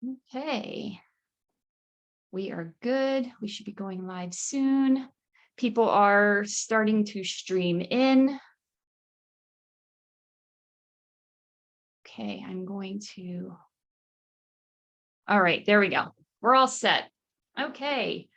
Okay, we are good. We should be going live soon. People are starting to stream in. Okay, I'm going to. All right, there we go. We're all set. Okay.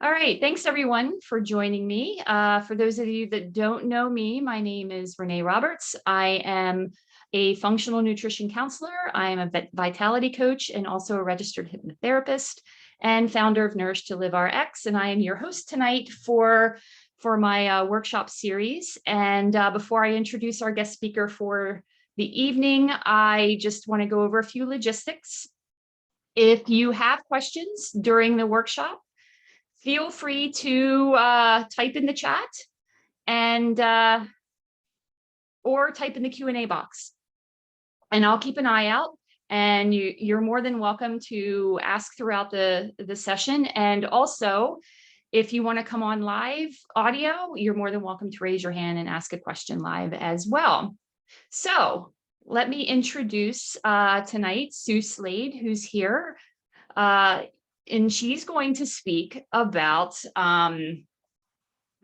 All right, thanks everyone for joining me. For those of you that don't know me, my name is Renee Roberts. I am a functional nutrition counselor. I am a vitality coach and also a registered hypnotherapist and founder of Nourish to Live RX. And I am your host tonight for my workshop series. And before I introduce our guest speaker for the evening, I just want to go over a few logistics. If you have questions during the workshop, feel free to type in the chat and or type in the Q&A box. And I'll keep an eye out. And you're more than welcome to ask throughout the session. And also, if you want to come on live audio, you're more than welcome to raise your hand and ask a question live as well. So let me introduce tonight Sue Slade, who's here. And she's going to speak about,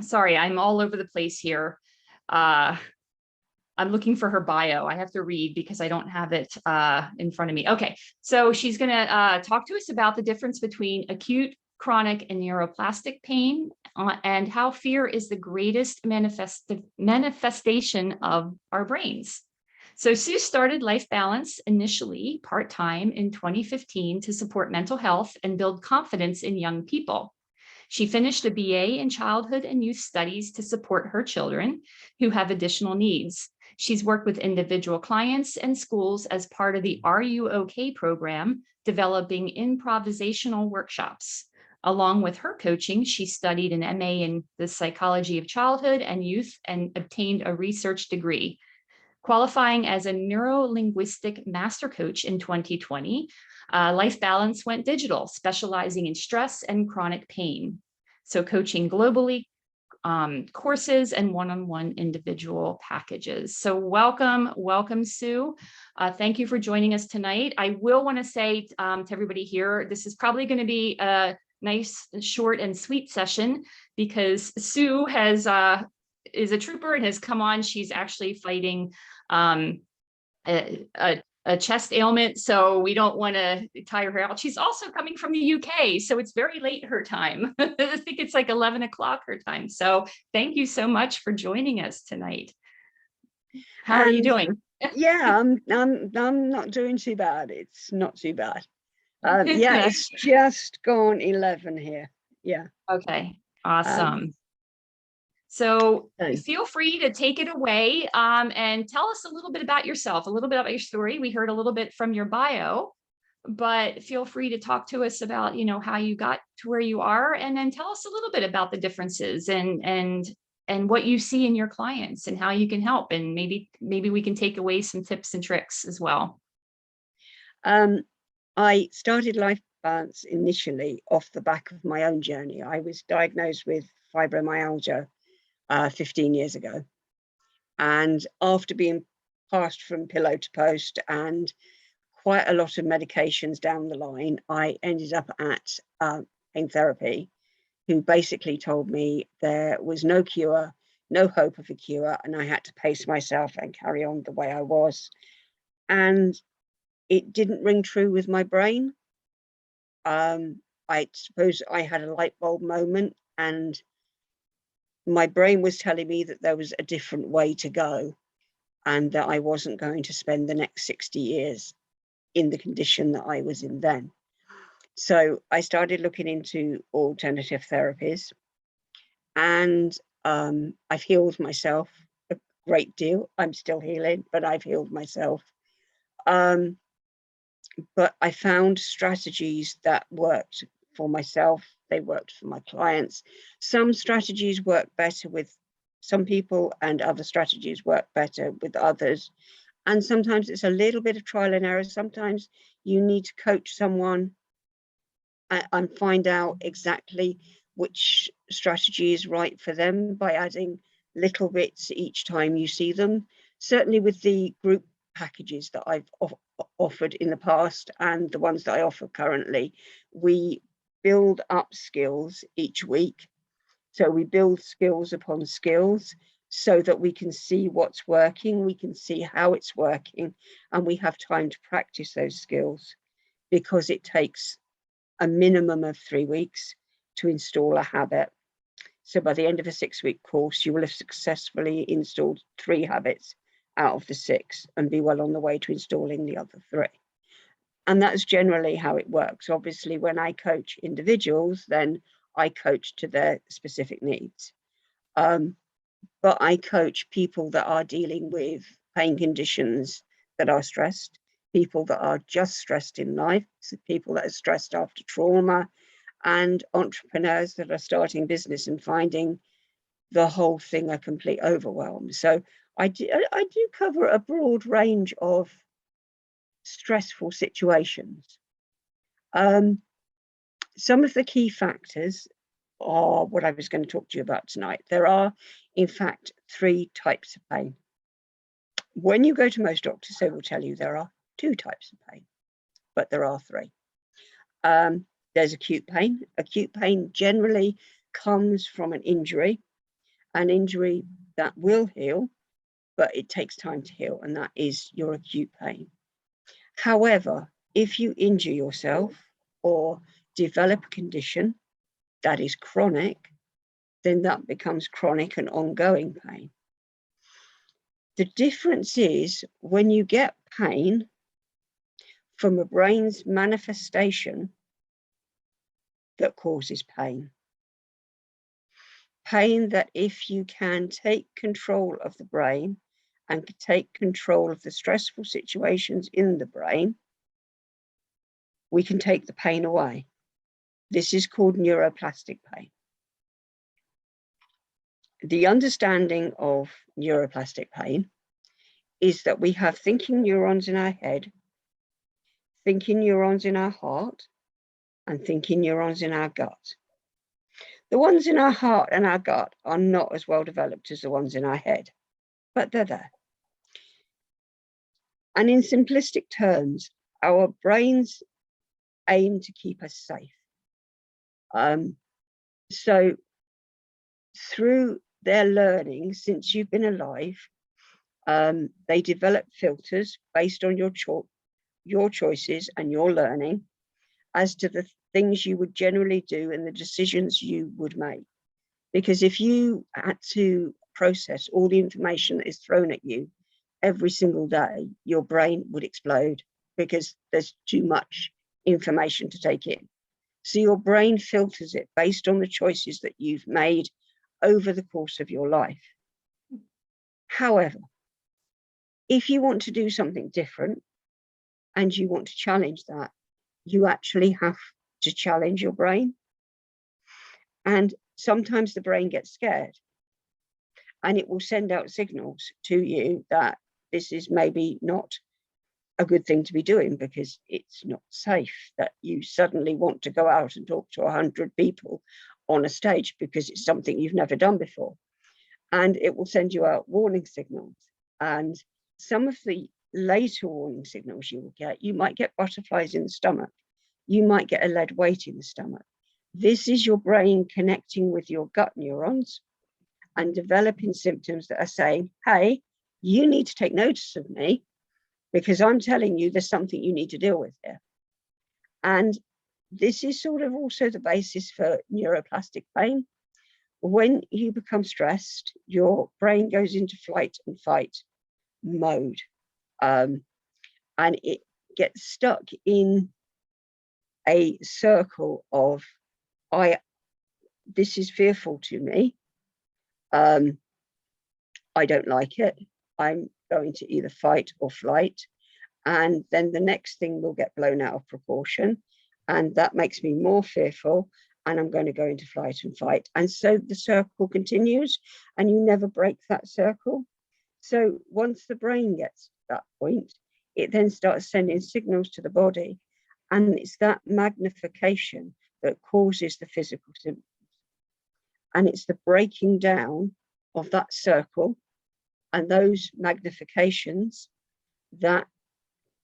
sorry, I'm all over the place here. I'm looking for her bio. I have to read because I don't have it in front of me. Okay, so she's going to talk to us about the difference between acute, chronic, and neuroplastic pain and how fear is the greatest manifestation of our brains. So Sue started Life Balance initially part-time in 2015 to support mental health and build confidence in young people. She finished a BA in childhood and youth studies to support her children who have additional needs. She's worked with individual clients and schools as part of the Are You OK program, developing improvisational workshops. Along with her coaching, she studied an MA in the psychology of childhood and youth and obtained a research degree. Qualifying as a neurolinguistic master coach in 2020, Life Balance went digital, specializing in stress and chronic pain. So coaching globally, courses, and one-on-one individual packages. So welcome, Sue. Thank you for joining us tonight. I will want to say to everybody here, this is probably going to be a nice, short, and sweet session because Sue is a trooper and has come on. She's actually fighting a chest ailment, so we don't want to tire her out. She's also coming from the UK, so it's very late her time. I think it's like 11 o'clock her time. So thank you so much for joining us tonight. How are you doing? Yeah, I'm not doing too bad. It's not too bad. Yeah, it's just gone 11 here. Yeah. Okay, awesome. So feel free to take it away and tell us a little bit about yourself, a little bit about your story. We heard a little bit from your bio, but feel free to talk to us about, how you got to where you are, and then tell us a little bit about the differences and what you see in your clients and how you can help. And maybe we can take away some tips and tricks as well. I started Life Balance initially off the back of my own journey. I was diagnosed with fibromyalgia 15 years ago. And after being passed from pillow to post and quite a lot of medications down the line, I ended up at pain therapy, who basically told me there was no cure, no hope of a cure, and I had to pace myself and carry on the way I was. And it didn't ring true with my brain. I suppose I had a light bulb moment, and my brain was telling me that there was a different way to go and that I wasn't going to spend the next 60 years in the condition that I was in then. So I started looking into alternative therapies, and I've healed myself a great deal. I'm still healing, but I've healed myself. But I found strategies that worked for myself. They worked for my clients. Some strategies work better with some people and other strategies work better with others. And sometimes it's a little bit of trial and error. Sometimes you need to coach someone and find out exactly which strategy is right for them by adding little bits each time you see them. Certainly with the group packages that I've offered in the past and the ones that I offer currently, we build up skills each week. So we build skills upon skills so that we can see what's working, we can see how it's working, and we have time to practice those skills, because it takes a minimum of 3 weeks to install a habit. So by the end of a 6-week course, you will have successfully installed 3 habits out of the 6 and be well on the way to installing the other 3. And that's generally how it works. Obviously, when I coach individuals, then I coach to their specific needs. But I coach people that are dealing with pain conditions that are stressed, people that are just stressed in life, so people that are stressed after trauma, and entrepreneurs that are starting business and finding the whole thing a complete overwhelm. So I do cover a broad range of stressful situations. Some of the key factors are what I was going to talk to you about tonight. There are, in fact, 3 types of pain. When you go to most doctors, they will tell you there are 2 types of pain, but there are 3. There's acute pain. Acute pain generally comes from an injury that will heal, but it takes time to heal, and that is your acute pain. However, if you injure yourself or develop a condition that is chronic, then that becomes chronic and ongoing pain. The difference is when you get pain from a brain's manifestation that causes pain. Pain that if you can take control of the brain and take control of the stressful situations in the brain, we can take the pain away. This is called neuroplastic pain. The understanding of neuroplastic pain is that we have thinking neurons in our head, thinking neurons in our heart, and thinking neurons in our gut. The ones in our heart and our gut are not as well developed as the ones in our head, but they're there. And in simplistic terms, our brains aim to keep us safe. So through their learning, since you've been alive, they develop filters based on your choices and your learning as to the things you would generally do and the decisions you would make. Because if you had to process all the information that is thrown at you every single day, your brain would explode because there's too much information to take in. So your brain filters it based on the choices that you've made over the course of your life. However, if you want to do something different and you want to challenge that, you actually have to challenge your brain. And sometimes the brain gets scared and it will send out signals to you that this is maybe not a good thing to be doing because it's not safe, that you suddenly want to go out and talk to 100 people on a stage because it's something you've never done before. And it will send you out warning signals. And some of the later warning signals you will get, you might get butterflies in the stomach. You might get a lead weight in the stomach. This is your brain connecting with your gut neurons and developing symptoms that are saying, hey, you need to take notice of me because I'm telling you there's something you need to deal with here. And this is sort of also the basis for neuroplastic pain. When you become stressed, your brain goes into flight and fight mode. And it gets stuck in a circle of, this is fearful to me. I don't like it. I'm going to either fight or flight. And then the next thing will get blown out of proportion. And that makes me more fearful. And I'm going to go into flight and fight. And so the circle continues and you never break that circle. So once the brain gets to that point, it then starts sending signals to the body. And it's that magnification that causes the physical symptoms. And it's the breaking down of that circle and those magnifications that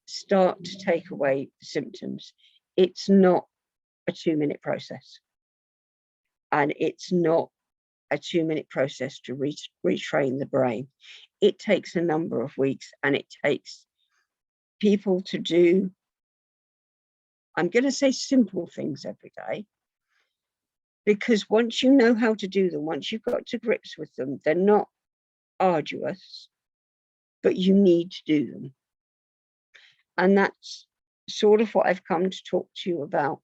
start to take away the symptoms. It's not a 2-minute process. And it's not a 2-minute process to retrain the brain. It takes a number of weeks, and it takes people to do, I'm going to say, simple things every day. Because once you know how to do them, once you've got to grips with them, they're not arduous, but you need to do them. And that's sort of what I've come to talk to you about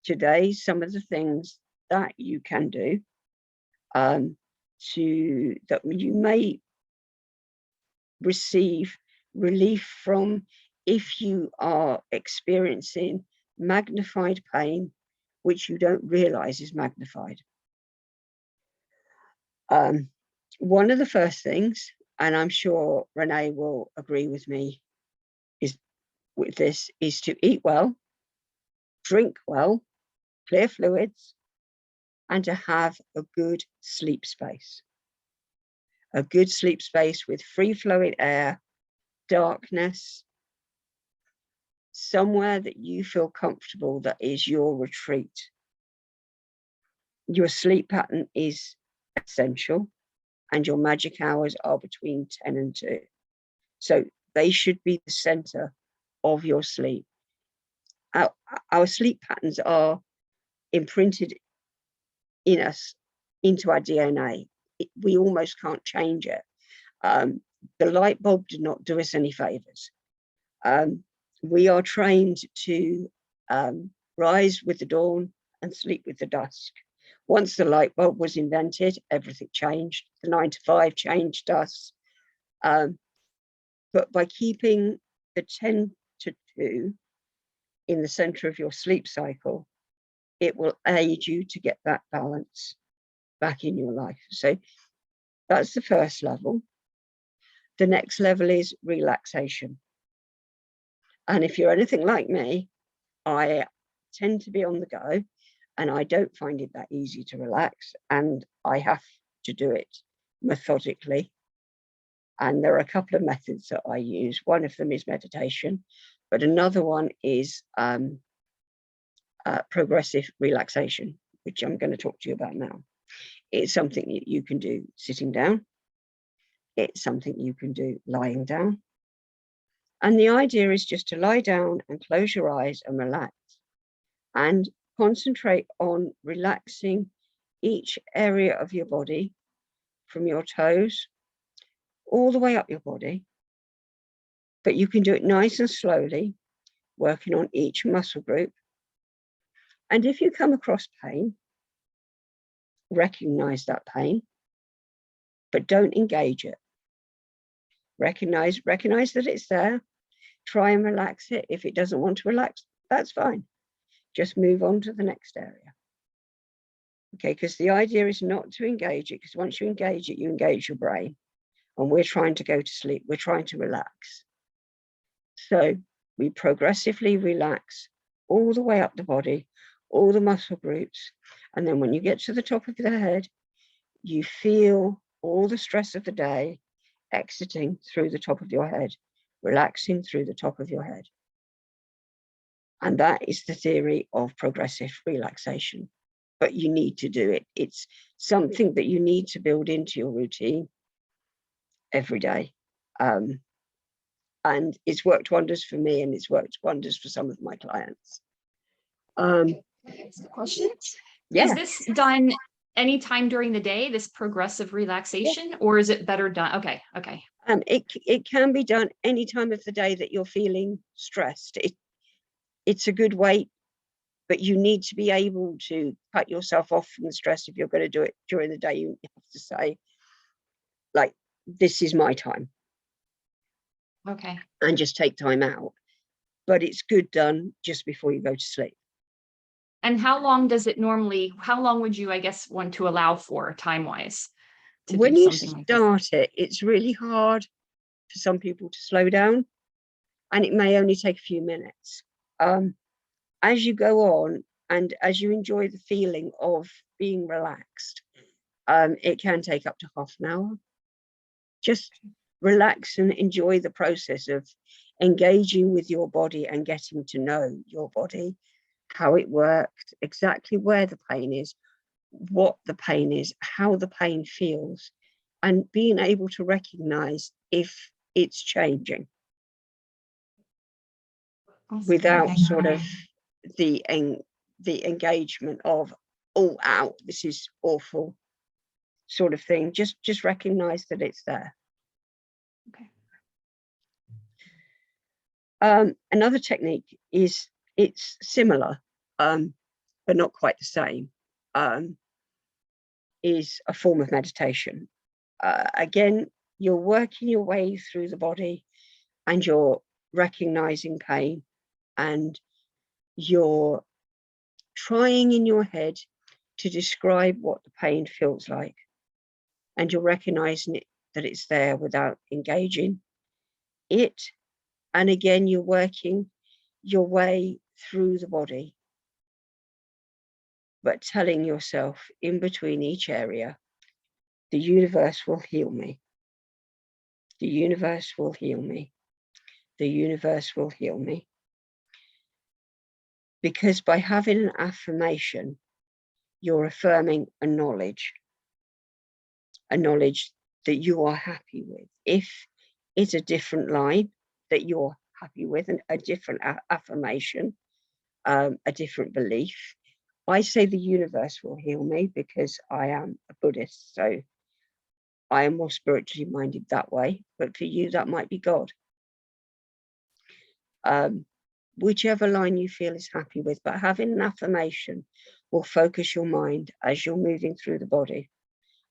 today, some of the things that you can do that you may receive relief from if you are experiencing magnified pain, which you don't realize is magnified. One of the first things, and I'm sure Renee will agree with me is to eat well, drink well, clear fluids, and to have a good sleep space. A good sleep space with free flowing air, darkness, somewhere that you feel comfortable, that is your retreat. Your sleep pattern is essential, and your magic hours are between 10 and 2. So they should be the center of your sleep. Our sleep patterns are imprinted in us, into our DNA. We almost can't change it. The light bulb did not do us any favors. We are trained to rise with the dawn and sleep with the dusk. Once the light bulb was invented, everything changed. The 9 to 5 changed us. But by keeping the 10 to 2 in the center of your sleep cycle, it will aid you to get that balance back in your life. So that's the first level. The next level is relaxation. And if you're anything like me, I tend to be on the go, and I don't find it that easy to relax, and I have to do it methodically. And there are a couple of methods that I use. One of them is meditation, but another one is progressive relaxation, which I'm going to talk to you about now. It's something that you can do sitting down. It's something you can do lying down. And the idea is just to lie down and close your eyes and relax, and concentrate on relaxing each area of your body, from your toes all the way up your body. But you can do it nice and slowly, working on each muscle group. And if you come across pain, recognize that pain, but don't engage it. Recognize that it's there. Try and relax it. If it doesn't want to relax, that's fine. Just move on to the next area. Okay, because the idea is not to engage it, because once you engage it, you engage your brain. And we're trying to go to sleep. We're trying to relax. So we progressively relax all the way up the body, all the muscle groups. And then when you get to the top of the head, you feel all the stress of the day exiting through the top of your head, relaxing through the top of your head. And that is the theory of progressive relaxation. But you need to do it. It's something that you need to build into your routine every day. And it's worked wonders for me, and it's worked wonders for some of my clients. Questions? Yeah. Is this done anytime during the day, this progressive relaxation, or is it better done? Okay. It can be done any time of the day that you're feeling stressed. It's a good way, but you need to be able to cut yourself off from the stress. If you're going to do it during the day, you have to say, like, this is my time. Okay. And just take time out. But it's good done just before you go to sleep. And how long would you, I guess, want to allow for time-wise? When you start it, it's really hard for some people to slow down, and it may only take a few minutes. As you go on, and as you enjoy the feeling of being relaxed, it can take up to half an hour. Just relax and enjoy the process of engaging with your body and getting to know your body, how it works, exactly where the pain is, what the pain is, how the pain feels, and being able to recognize if it's changing without sort of the engagement of, oh, ow, this is awful sort of thing. Just recognize that it's there. Okay. Another technique is, it's similar, but not quite the same, is a form of meditation. Again, you're working your way through the body and you're recognizing pain, and you're trying in your head to describe what the pain feels like, and you're recognizing it, that it's there without engaging it. And again, you're working your way through the body, but telling yourself in between each area, the universe will heal me. The universe will heal me. The universe will heal me. Because by having an affirmation, you're affirming a knowledge that you are happy with. If it's a different line that you're happy with, and a different affirmation, a different belief, I say the universe will heal me because I am a Buddhist, so I am more spiritually minded that way. But for you, that might be God. Whichever line you feel is happy with, but having an affirmation will focus your mind as you're moving through the body,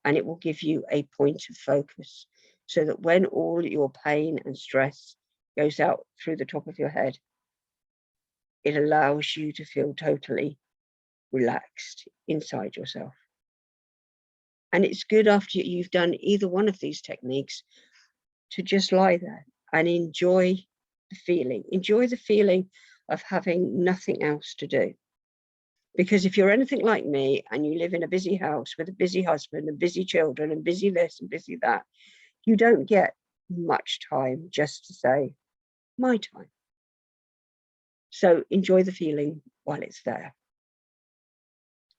and it will give you a point of focus, so that when all your pain and stress goes out through the top of your head, it allows you to feel totally relaxed inside yourself. And it's good after you've done either one of these techniques to just lie there and enjoy the feeling of having nothing else to do. Because if you're anything like me and you live in a busy house with a busy husband and busy children and busy this and busy that, you don't get much time just to say, my time. So enjoy the feeling while it's there.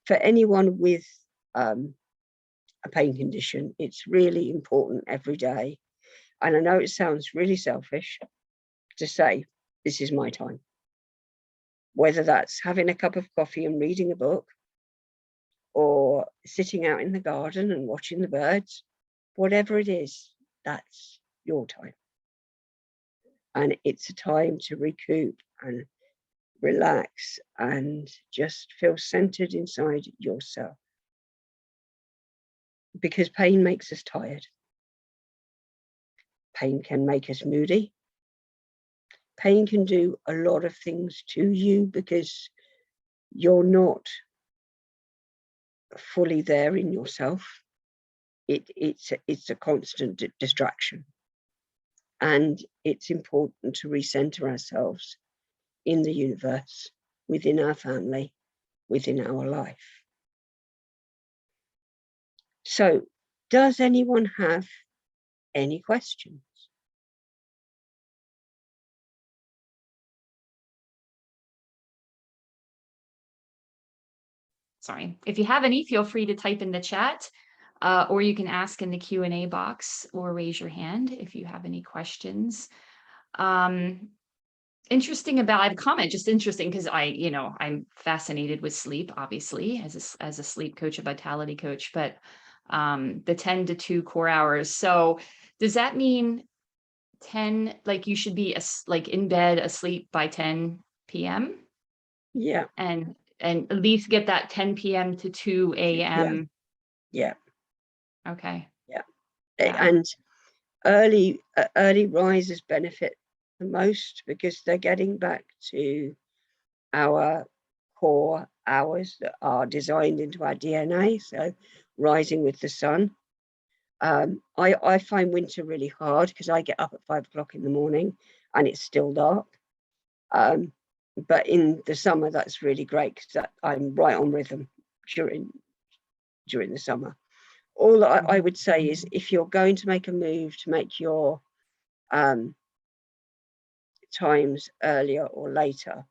For anyone with a pain condition, it's really important every day. And I know it sounds really selfish to say, this is my time. Whether that's having a cup of coffee and reading a book, or sitting out in the garden and watching the birds, whatever it is, that's your time. And it's a time to recoup and relax and just feel centered inside yourself. Because pain makes us tired. Pain can make us moody. Pain can do a lot of things to you because you're not fully there in yourself. It's a constant distraction. And it's important to recenter ourselves in the universe, within our family, within our life. So, does anyone have any questions? Sorry. If you have any, feel free to type in the chat, or you can ask in the Q&A box or raise your hand if you have any questions. Interesting about, I have a comment, just interesting because I'm fascinated with sleep, obviously, as a sleep coach, a vitality coach, but the 10 to 2 core hours. So does that mean 10, like you should be like in bed asleep by 10 p.m.? Yeah. And at least get that 10 p.m. to 2 a.m. Yeah. Okay. Yeah. Yeah. And early risers benefit the most because they're getting back to our core hours that are designed into our DNA. So rising with the sun. I find winter really hard because I get up at 5 o'clock in the morning and it's still dark. But in the summer, that's really great because I'm right on rhythm during the summer. All I would say is, if you're going to make a move to make your times earlier or later,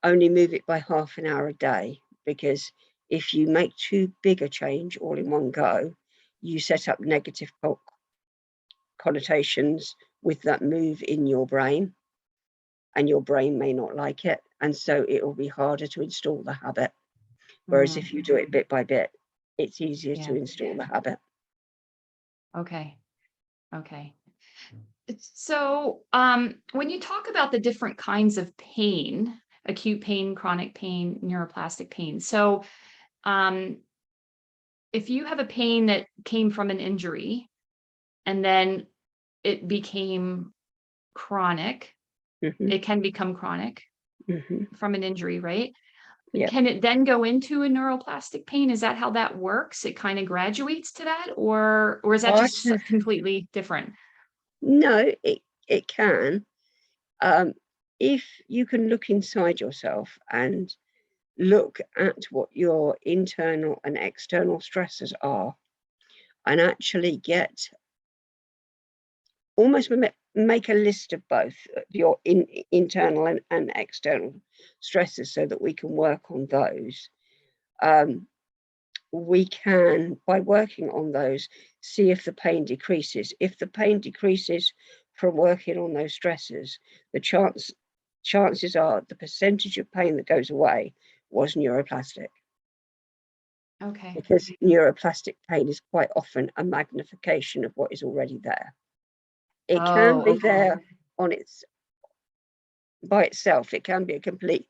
only move it by half an hour a day, because if you make too big a change all in one go, you set up negative connotations with that move in your brain, and your brain may not like it, and so it will be harder to install the habit. Whereas if you do it bit by bit, it's easier to install the habit. Okay. Okay. So, when you talk about the different kinds of pain, acute pain, chronic pain, neuroplastic pain. So, if you have a pain that came from an injury and then it became chronic, Mm-hmm. it can become chronic Mm-hmm. from an injury, right? Yeah. Can it then go into a neuroplastic pain? Is that how that works? It kind of graduates to that, or is that Part just of, completely different? no, it can. If you can look inside yourself and look at what your internal and external stresses are, and actually get almost make a list of both your internal and external stresses, so that we can work on those. We can, by working on those, see if the pain decreases. If the pain decreases from working on those stresses, the chances are the percentage of pain that goes away was neuroplastic. Okay. Because neuroplastic pain is quite often a magnification of what is already there. It can be there on its by itself. It can be a complete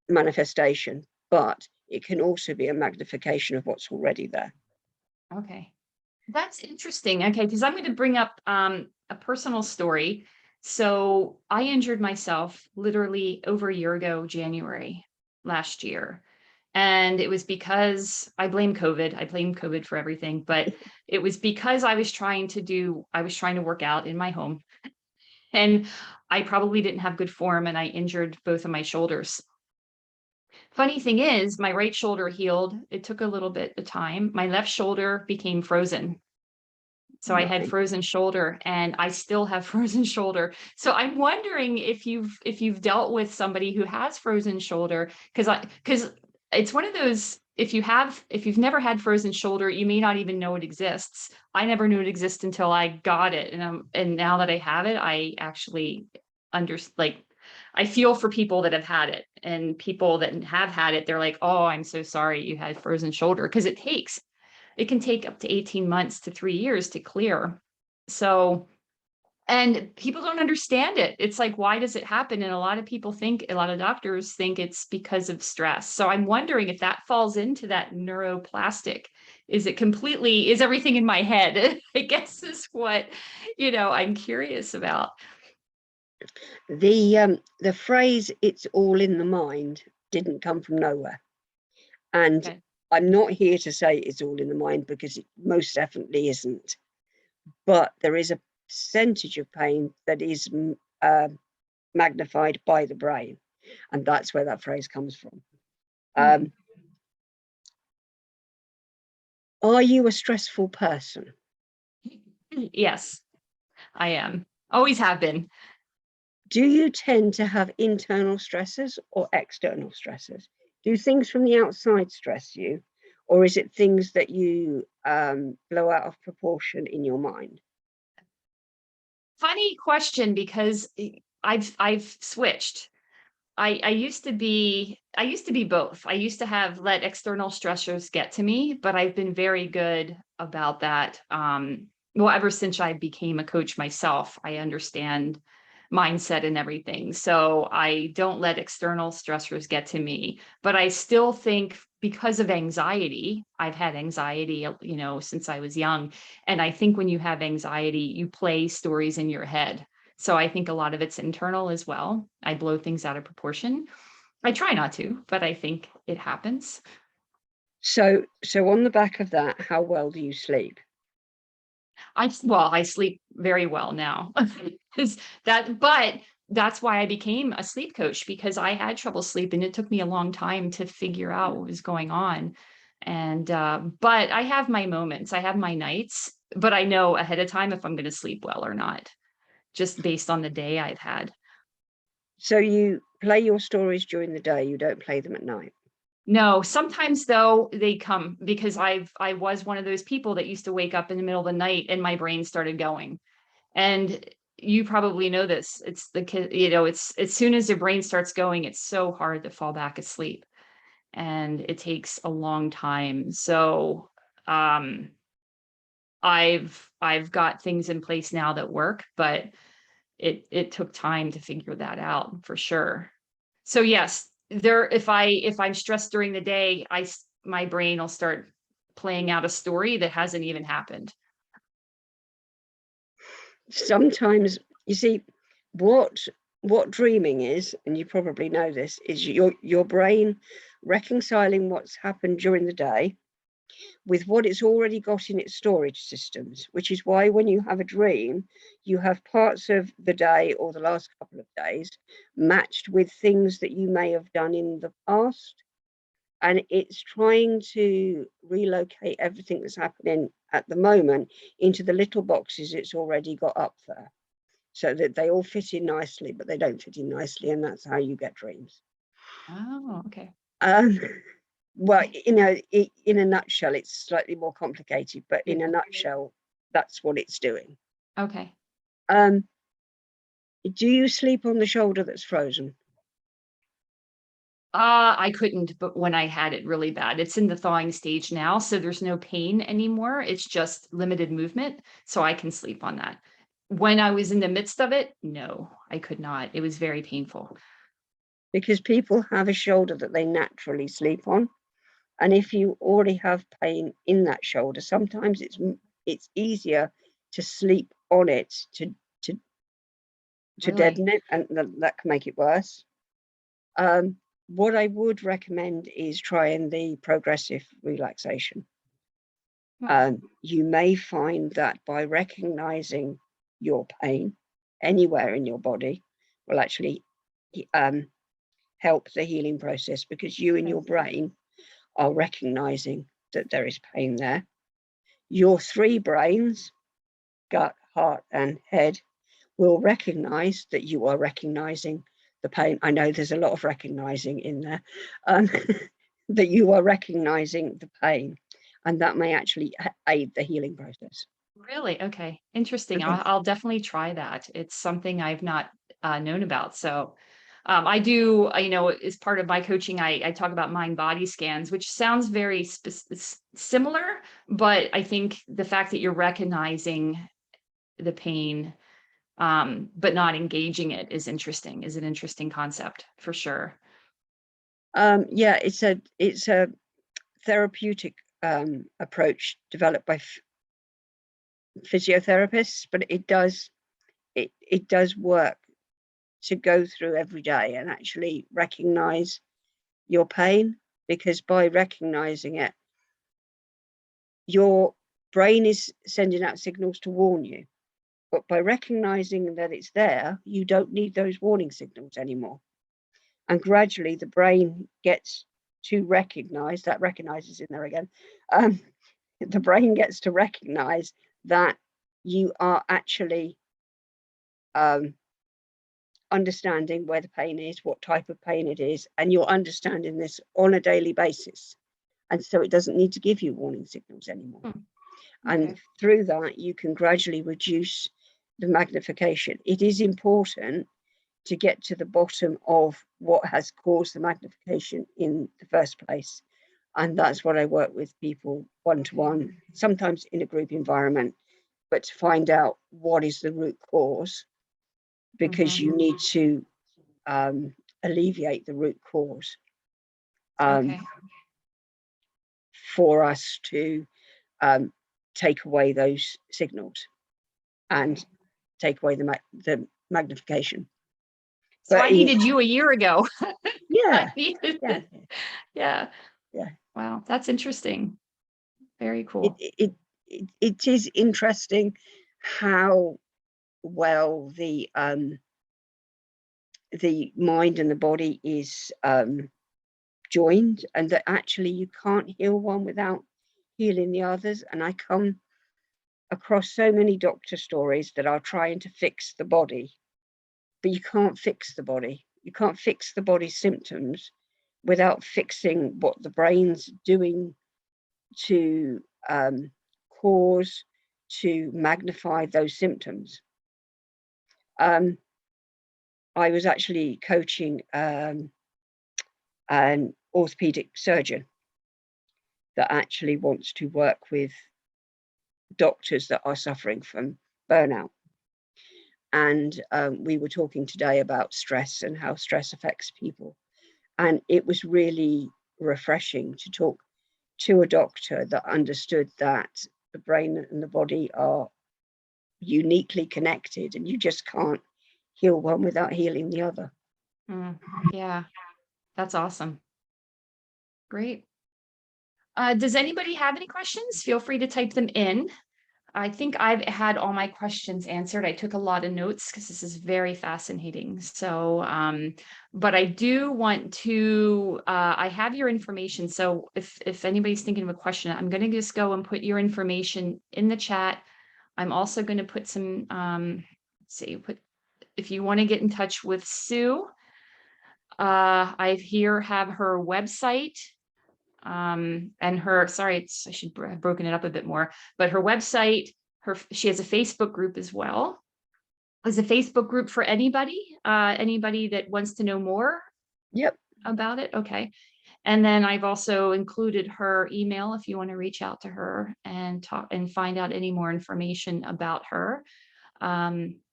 manifestation, but it can also be a magnification of what's already there. Okay. That's interesting. Okay, because I'm going to bring up a personal story. So I injured myself literally over a year ago, January last year. And it was because I blame COVID. I blame COVID for everything, but it was because I was trying to work out in my home. And I probably didn't have good form, and I injured both of my shoulders. Funny thing is, my right shoulder healed. It took a little bit of time. My left shoulder became frozen. So I had Right. frozen shoulder, and I still have frozen shoulder. So I'm wondering if you've dealt with somebody who has frozen shoulder, because it's one of those, if you've never had frozen shoulder, you may not even know it exists. I never knew it existed until I got it, and now that I have it, I actually I feel for people that have had it, and people that have had it, they're like, "Oh, I'm so sorry you had frozen shoulder," because it can take up to 18 months to 3 years to clear. So, and people don't understand it. It's like, why does it happen? And a lot of doctors think it's because of stress. So I'm wondering if that falls into that neuroplastic. Is everything in my head? I guess is what, I'm curious about. The phrase "it's all in the mind" didn't come from nowhere, and Okay. I'm not here to say it's all in the mind, because it most definitely isn't. But there is a percentage of pain that is magnified by the brain, and that's where that phrase comes from. Are you a stressful person? Yes, I am. Always have been. Do you tend to have internal stresses or external stresses? Do things from the outside stress you, or is it things that you blow out of proportion in your mind? Funny question, because I've switched. I used to be both. I used to have let external stressors get to me, but I've been very good about that. Well, ever since I became a coach myself, I understand mindset and everything. So I don't let external stressors get to me, but I still think, because of anxiety, I've had anxiety, since I was young. And I think when you have anxiety, you play stories in your head. So I think a lot of it's internal as well. I blow things out of proportion. I try not to, but I think it happens. So on the back of that, how well do you sleep? I sleep very well now. 'Cause but that's why I became a sleep coach, because I had trouble sleeping. It took me a long time to figure out what was going on. And but I have my moments. I have my nights, but I know ahead of time if I'm going to sleep well or not, just based on the day I've had. So you play your stories during the day, you don't play them at night? No, sometimes though they come because I was one of those people that used to wake up in the middle of the night and my brain started going. And you probably know this. It's the kid, it's as soon as your brain starts going, it's so hard to fall back asleep. And it takes a long time. So um I've got things in place now that work, but it took time to figure that out for sure. So yes, if I'm stressed during the day, my brain will start playing out a story that hasn't even happened. Sometimes, you see, what dreaming is, and you probably know this, is your brain reconciling what's happened during the day with what it's already got in its storage systems, which is why when you have a dream, you have parts of the day or the last couple of days matched with things that you may have done in the past. And it's trying to relocate everything that's happening at the moment into the little boxes it's already got up there, so that they all fit in nicely, but they don't fit in nicely, and that's how you get dreams. Oh, okay. Um, well, in a nutshell, it's slightly more complicated, but in a Yeah. nutshell, that's what it's doing. Okay. Um, do you sleep on the shoulder that's frozen? I couldn't, but when I had it really bad, it's in the thawing stage now, so there's no pain anymore. It's just limited movement, so I can sleep on that. When I was in the midst of it, no, I could not. It was very painful. Because people have a shoulder that they naturally sleep on, and if you already have pain in that shoulder, sometimes it's easier to sleep on it to Really? deaden it, and that can make it worse. Um, what I would recommend is trying the progressive relaxation. Hmm. You may find that by recognizing your pain anywhere in your body will actually um, help the healing process, because you in Okay. your brain are recognizing that there is pain there. Your three brains, gut, heart, and head, will recognize that you are recognizing the pain. I know there's a lot of recognizing in there, that you are recognizing the pain, and that may actually aid the healing process. Really? Okay. Interesting. Okay. I'll definitely try that. It's something I've not known about. So I do, as part of my coaching, I talk about mind body scans, which sounds very similar, but I think the fact that you're recognizing the pain, but not engaging it is an interesting concept for sure. Yeah, it's a therapeutic approach developed by physiotherapists, but it does work to go through every day and actually recognize your pain, because by recognizing it, your brain is sending out signals to warn you. But by recognizing that it's there, you don't need those warning signals anymore. And gradually the brain gets to recognize, that recognizes in there again, the brain gets to recognize that you are actually um, understanding where the pain is, what type of pain it is, and you're understanding this on a daily basis. And so it doesn't need to give you warning signals anymore. Hmm. And Okay. through that, you can gradually reduce the magnification. It is important to get to the bottom of what has caused the magnification in the first place. And that's what I work with people one-to-one, sometimes in a group environment, but to find out what is the root cause, because Hmm. you need to alleviate the root cause um, Okay. for us to um, take away those signals and Okay. take away the magnification. So But I needed you a year ago. I yeah, needed yeah, it. Yeah. yeah. Wow. That's interesting. Very It, cool. it is interesting how well the mind and the body is joined, and that actually you can't heal one without healing the others. And I come across so many doctor stories that are trying to fix the body, but you can't fix the body. You can't fix the body's symptoms without fixing what the brain's doing to cause, to magnify those symptoms. I was actually coaching an orthopedic surgeon that actually wants to work with doctors that are suffering from burnout. And we were talking today about stress and how stress affects people. And it was really refreshing to talk to a doctor that understood that the brain and the body are uniquely connected, and you just can't heal one without healing the other. Yeah, that's awesome. Great. Does anybody have any questions? Feel free to type them in. I think I've had all my questions answered. I took a lot of notes because this is very fascinating. So, but I do want to, I have your information. So if anybody's thinking of a question, I'm going to just go and put your information in the chat. I'm also going to put some, let's see, if you want to get in touch with Sue, I have her website. And her, sorry, I should have broken it up a bit more, but her website, she has a Facebook group as well. Is a Facebook group for anybody that wants to know more about it? Okay. And then I've also included her email if you want to reach out to her and talk and find out any more information about her.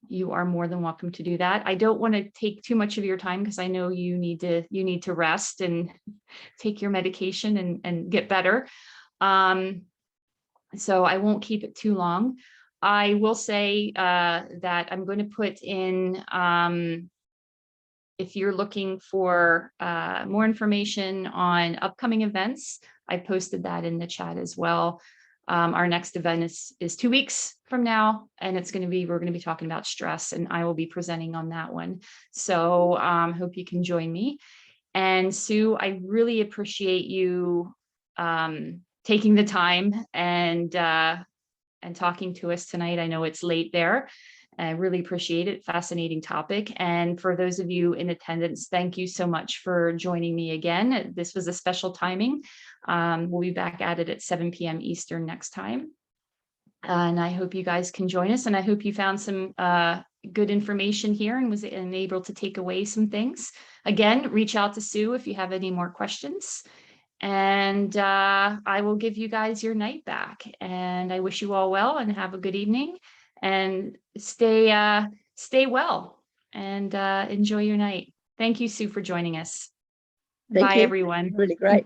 You are more than welcome to do that. I don't want to take too much of your time because I know you need to rest and take your medication and get better. So I won't keep it too long. I will say that I'm going to put in, if you're looking for more information on upcoming events, I posted that in the chat as well. Our next event is 2 weeks from now, and we're going to be talking about stress, and I will be presenting on that one. So hope you can join me. And Sue, I really appreciate you taking the time and talking to us tonight. I know it's late there. I really appreciate it. Fascinating topic. And for those of you in attendance, thank you so much for joining me again. This was a special timing. We'll be back at it at 7 p.m. Eastern next time. And I hope you guys can join us. And I hope you found some good information here and was able to take away some things. Again, reach out to Sue if you have any more questions. And I will give you guys your night back. And I wish you all well and have a good evening. And stay well and enjoy your night. Thank you, Sue, for joining us. Thank Bye, you. everyone. Really great.